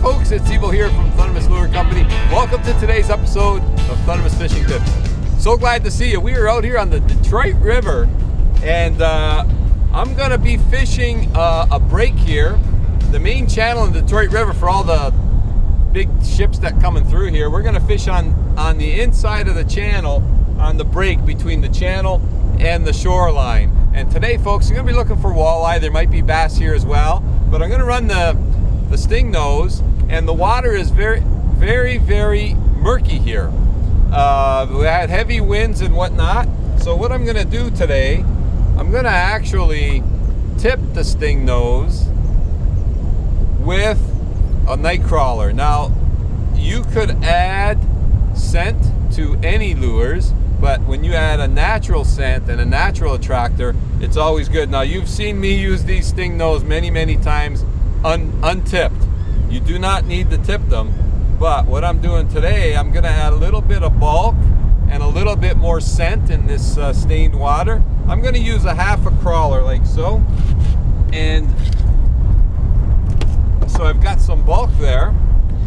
folks, it's Evo here from Thundermist Lure Company. Welcome to today's episode of Thundermist Fishing Tips. So glad to see you. We are out here on the Detroit River, and I'm going to be fishing a break here, the main channel in the Detroit River for all the big ships that coming through here. We're going to fish on the inside of the channel on the break between the channel and the shoreline. And today, folks, I'm going to be looking for walleye. There might be bass here as well, but I'm going to run the Stingnose, and the water is very, very, very murky here. We had heavy winds and whatnot. So what I'm going to do today, I'm going to actually tip the Stingnose with a nightcrawler. Now, you could add scent to any lures, but when you add a natural scent and a natural attractor, it's always good. Now, you've seen me use these Stingnose many, many times untipped. You do not need to tip them, but what I'm doing today, I'm going to add a little bit of bulk and a little bit more scent in this stained water. I'm going to use a half a crawler like so, and so I've got some bulk there.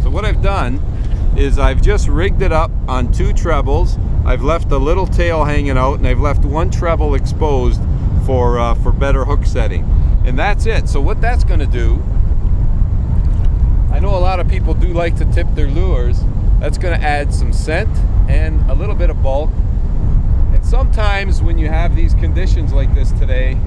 So what I've done is I've just rigged it up on two trebles. I've left a little tail hanging out, and I've left one treble exposed for better hook setting, and that's it. So what that's going to do, I know a lot of people do like to tip their lures. That's going to add some scent and a little bit of bulk. And sometimes when you have these conditions like this today,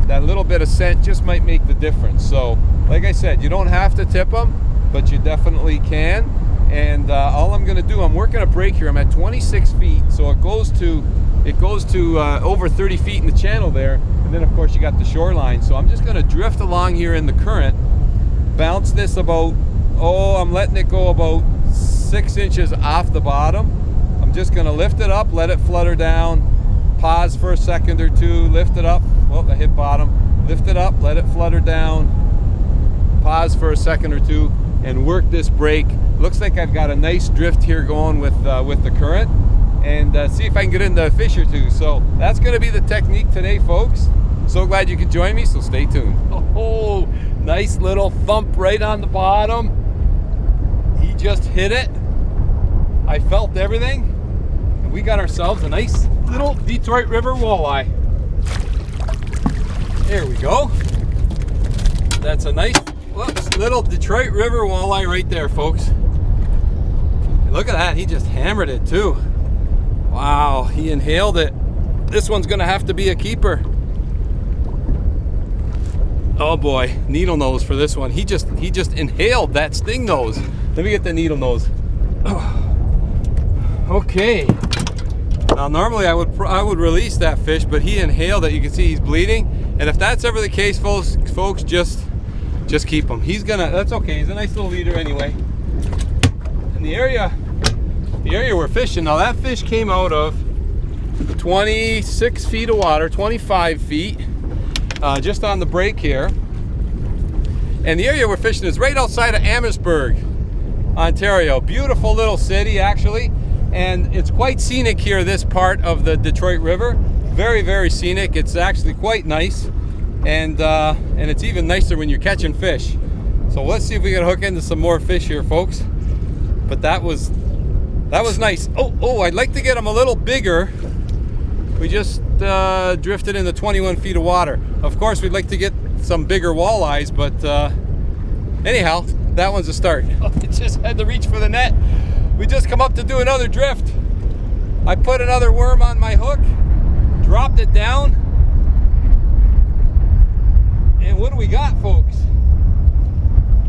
that little bit of scent just might make the difference. So like I said, you don't have to tip them, but you definitely can. And all I'm going to do, I'm working a break here. I'm at 26 feet, so it goes to over 30 feet in the channel there. And then of course you got the shoreline. So I'm just going to drift along here in the current, bounce this about, I'm letting it go about 6 inches off the bottom. I'm just going to lift it up, let it flutter down, pause for a second or two, lift it up. Well, I hit bottom. Lift it up, let it flutter down, pause for a second or two, and work this break. Looks like I've got a nice drift here going with the current, and see if I can get in the fish or two. So that's going to be the technique today, folks. So glad you could join me, so stay tuned. Oh, nice little thump right on the bottom. He just hit it. I felt everything, and we got ourselves a nice little Detroit River walleye. There we go. That's a nice little Detroit River walleye right there, folks. Look at that, he just hammered it too. Wow, he inhaled it. This one's gonna have to be a keeper. Oh boy, needle nose for this one. He just inhaled that Stingnose. Let me get the needle nose. Okay. Now normally I would release that fish, but he inhaled it. You can see he's bleeding. And if that's ever the case, folks, just keep him. That's okay. He's a nice little leader anyway. And the area we're fishing, now that fish came out of 26 feet of water, 25 feet. Just on the break here, and the area we're fishing is right outside of Amherstburg, Ontario. Beautiful little city, actually, and it's quite scenic here, this part of the Detroit River. Very, very scenic. It's actually quite nice, and it's even nicer when you're catching fish. So let's see if we can hook into some more fish here, folks. But that was nice. Oh, I'd like to get them a little bigger. We just drifted into 21 feet of water. Of course, we'd like to get some bigger walleyes, but anyhow, that one's a start. It just had to reach for the net. We just come up to do another drift. I put another worm on my hook, dropped it down, and what do we got, folks?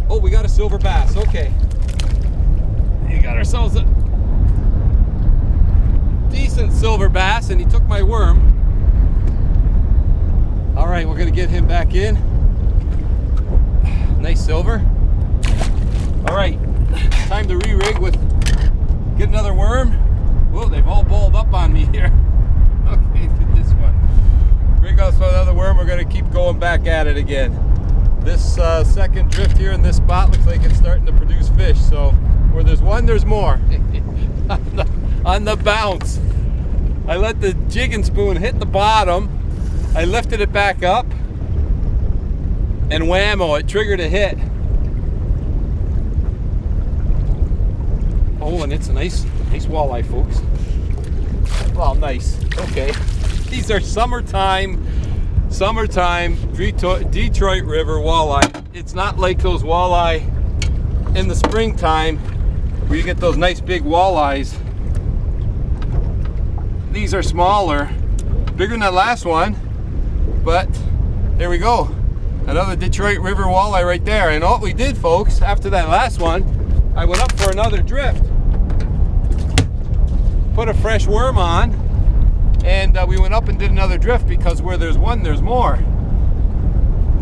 Oh, we got a silver bass. Okay. We got ourselves a decent silver bass, and he took my worm. All right, we're gonna get him back in. Nice silver. All right, time to re-rig with, get another worm. Whoa, they've all balled up on me here. Okay, get this one. Rig us for another worm. We're gonna keep going back at it again. This second drift here in this spot looks like it's starting to produce fish. So where there's one, there's more. On the bounce, I let the jigging spoon hit the bottom. I lifted it back up, and whammo, it triggered a hit. Oh, and it's a nice walleye, folks. Well, nice. Okay. These are summertime Detroit River walleye. It's not like those walleye in the springtime where you get those nice big walleyes. These are smaller, bigger than that last one, but there we go. Another Detroit River walleye right there. And what we did, folks, after that last one, I went up for another drift, put a fresh worm on, and we went up and did another drift, because where there's one, there's more.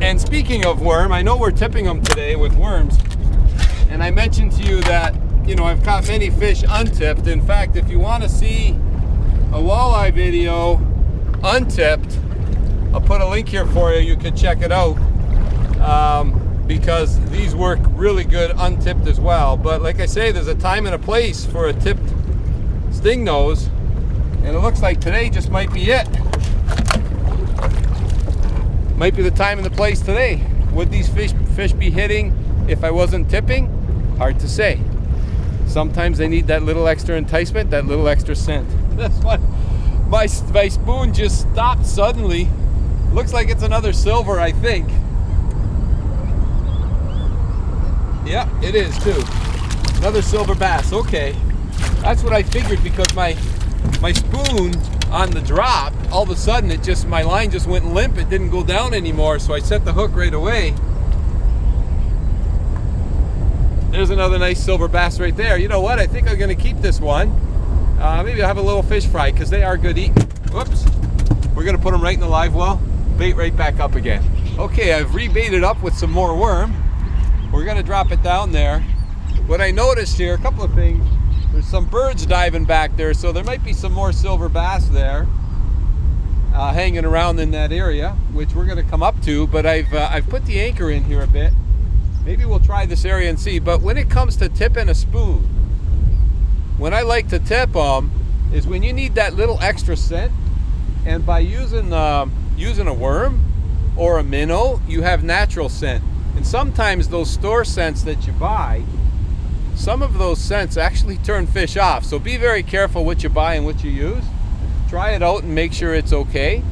And speaking of worm, I know we're tipping them today with worms, and I mentioned to you that, you know, I've caught many fish untipped. In fact, if you want to see a walleye video untipped, I'll put a link here for you. You can check it out, because these work really good untipped as well. But like I say, there's a time and a place for a tipped stingnose, and it looks like today just might be it. Might be the time and the place today. Would these fish be hitting if I wasn't tipping? Hard to say. Sometimes they need that little extra enticement, that little extra scent. That's what my spoon just stopped suddenly. Looks like it's another silver, I think. Yeah, it is too. Another silver bass. Okay, that's what I figured, because my spoon on the drop, all of a sudden my line just went limp. It didn't go down anymore, so I set the hook right away. There's another nice silver bass right there. You know what? I think I'm going to keep this one. Maybe I'll have a little fish fry, because they are good eating. Whoops. We're going to put them right in the live well. Bait right back up again. Okay, I've rebaited up with some more worm. We're going to drop it down there. What I noticed here, a couple of things. There's some birds diving back there, so there might be some more silver bass there hanging around in that area, which we're going to come up to. But I've put the anchor in here a bit. Maybe we'll try this area and see. But when it comes to tipping a spoon, when I like to tip them is when you need that little extra scent. And by using a worm or a minnow, you have natural scent. And sometimes those store scents that you buy, some of those scents actually turn fish off. So be very careful what you buy and what you use. Try it out and make sure it's okay.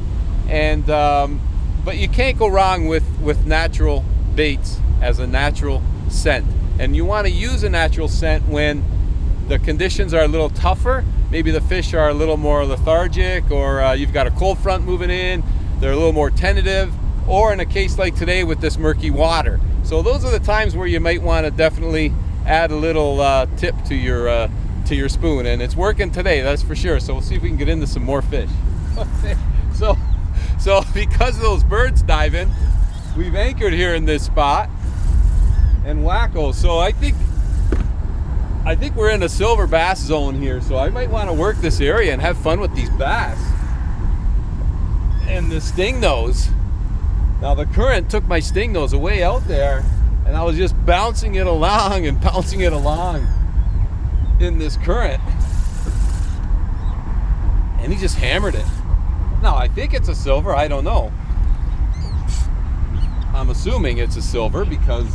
And but you can't go wrong with natural baits as a natural scent. And you want to use a natural scent when the conditions are a little tougher. Maybe the fish are a little more lethargic, or you've got a cold front moving in, they're a little more tentative, or in a case like today with this murky water. So those are the times where you might want to definitely add a little tip to your spoon, and it's working today, that's for sure. So we'll see if we can get into some more fish. Okay. So because of those birds diving, we've anchored here in this spot and wacko. So I think we're in a silver bass zone here, so I might want to work this area and have fun with these bass and the stingnose. Now the current took my stingnose away out there, and I was just bouncing it along and bouncing it along in this current, and he just hammered it. Now I think it's a silver, I don't know. I'm assuming it's a silver because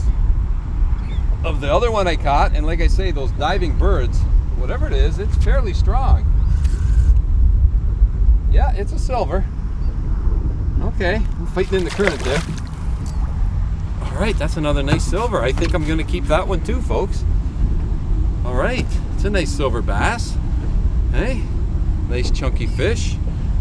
of the other one I caught, and like I say, those diving birds, whatever it is, it's fairly strong. Yeah, it's a silver. Okay, I'm fighting in the current there. All right, that's another nice silver. I think I'm going to keep that one too, folks. All right, it's a nice silver bass. Hey, nice chunky fish.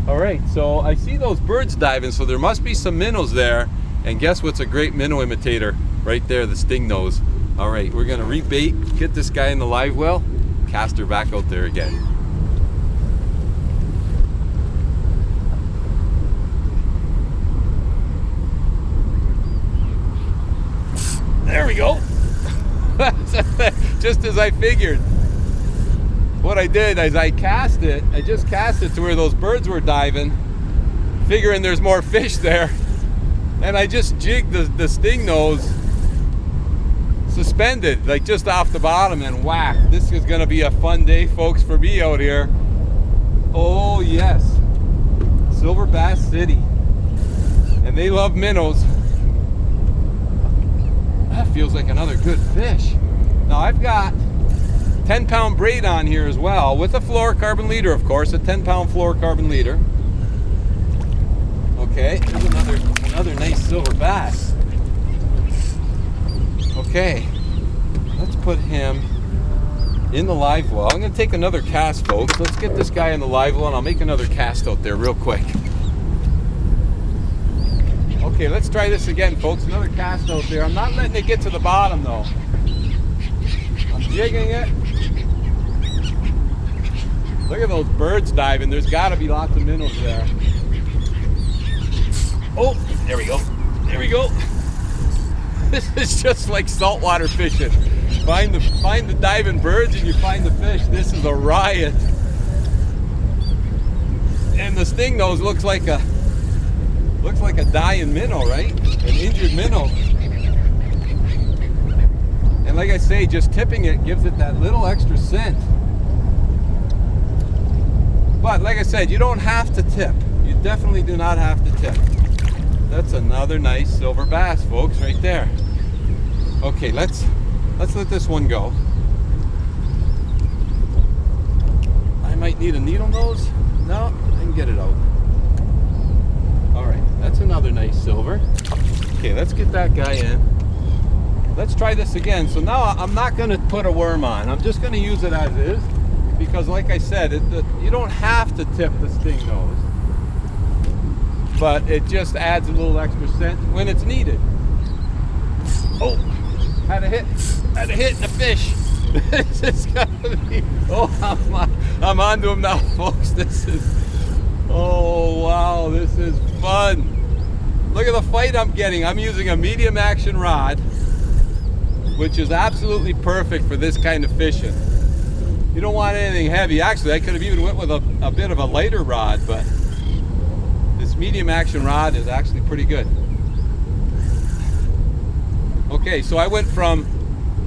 All right, so I see those birds diving, so there must be some minnows there. And guess what's a great minnow imitator? Right there, the stingnose. All right, we're gonna rebait, get this guy in the live well, cast her back out there again. There we go. Just as I figured. What I did is I just cast it to where those birds were diving, figuring there's more fish there. And I just jigged the stingnose suspended, like just off the bottom, and whack. This is gonna be a fun day, folks, for me out here. Oh yes, Silver Bass City. And they love minnows. That feels like another good fish. Now I've got 10-pound braid on here as well, with a fluorocarbon leader, of course, a 10-pound fluorocarbon leader. Okay, here's another nice silver bass. Okay, let's put him in the live well. I'm going to take another cast, folks. Let's get this guy in the live well, and I'll make another cast out there real quick. Okay, let's try this again, folks. Another cast out there. I'm not letting it get to the bottom, though. I'm jigging it. Look at those birds diving. There's got to be lots of minnows there. Oh, there we go. There we go. This is just like saltwater fishing. Find the diving birds and you find the fish. This is a riot. And the Stingnose looks like a dying minnow, right? An injured minnow. And like I say, just tipping it gives it that little extra scent. But like I said, you don't have to tip. You definitely do not have to tip. That's another nice silver bass, folks, right there. Okay, let's let this one go. I might need a needle nose. No, I can get it out. All right, that's another nice silver. Okay, let's get that guy in. Let's try this again. So now I'm not going to put a worm on. I'm just going to use it as is, because like I said, you don't have to tip the Stingnose, but it just adds a little extra scent when it's needed. Oh, had a hit in the fish. This is gonna be, I'm onto him now, folks. Oh wow, this is fun. Look at the fight I'm getting. I'm using a medium action rod, which is absolutely perfect for this kind of fishing. You don't want anything heavy. Actually, I could have even went with a bit of a lighter rod, but this medium action rod is actually pretty good. Okay, so I went from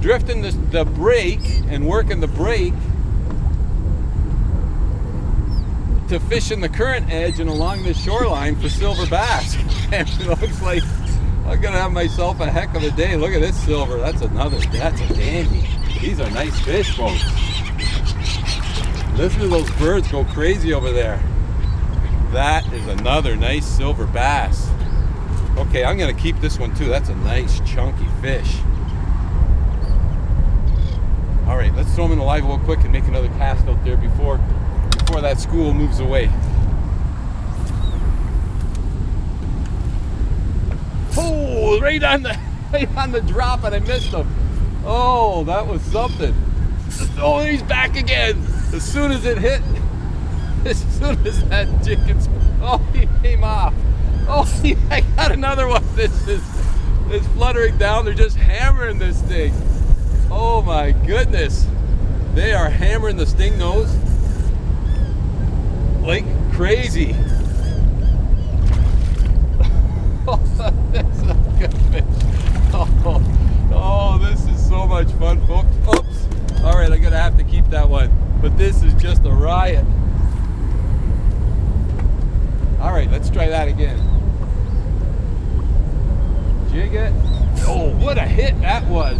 drifting the break and working the break to fishing the current edge and along the shoreline for silver bass. And it looks like I'm gonna have myself a heck of a day. Look at this silver. That's a dandy. These are nice fish, folks. Listen to those birds go crazy over there. That is another nice silver bass. Okay, I'm gonna keep this one too. That's a nice chunky fish. All right, let's throw him in the live well quick and make another cast out there before that school moves away. Oh, right on the drop, and I missed him. Oh, that was something. Oh, he's back again. As soon as it hit, as soon as that jigging spoon, oh, he came off. Oh, I got another one. It's fluttering down. They're just hammering this thing. Oh my goodness. They are hammering the Stingnose like crazy. Oh, that's a good fish. Oh, this is so much fun, folks. Oops. All right, I'm gonna have to keep that one. But this is just a riot. All right, let's try that again. Jig it. Oh, what a hit that was.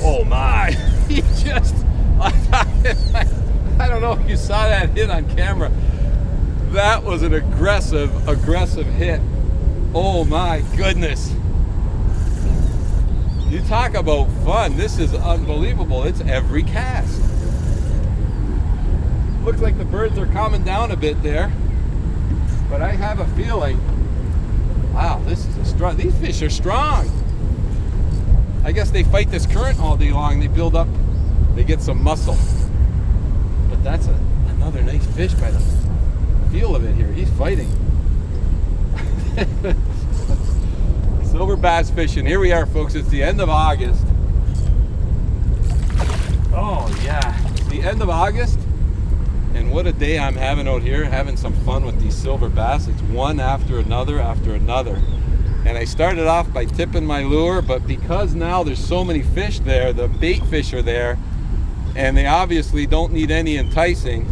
Oh my, he just, I don't know if you saw that hit on camera. That was an aggressive hit. Oh my goodness. You talk about fun. This is unbelievable. It's every cast. Looks like the birds are calming down a bit there, but I have a feeling, wow, this is these fish are strong. I guess they fight this current all day long. They build up, they get some muscle. But that's another nice fish by the feel of it here. He's fighting. Silver bass fishing. Here we are, folks. It's the end of August. Oh yeah, it's the end of August. And what a day I'm having out here, having some fun with these silver bass. It's one after another after another. And I started off by tipping my lure, but because now there's so many fish there, the bait fish are there, and they obviously don't need any enticing,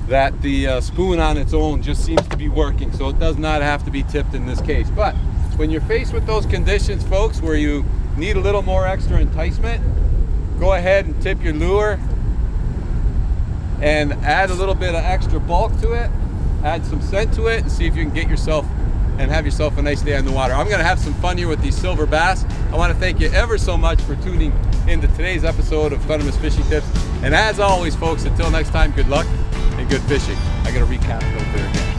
that the spoon on its own just seems to be working. So it does not have to be tipped in this case. But when you're faced with those conditions, folks, where you need a little more extra enticement, go ahead and tip your lure and add a little bit of extra bulk to it, add some scent to it, and see if you can get yourself and have yourself a nice day on the water. I'm gonna have some fun here with these silver bass. I wanna thank you ever so much for tuning into today's episode of Thundermist Fishing Tips. And as always, folks, until next time, good luck and good fishing. I gotta recap it over there again.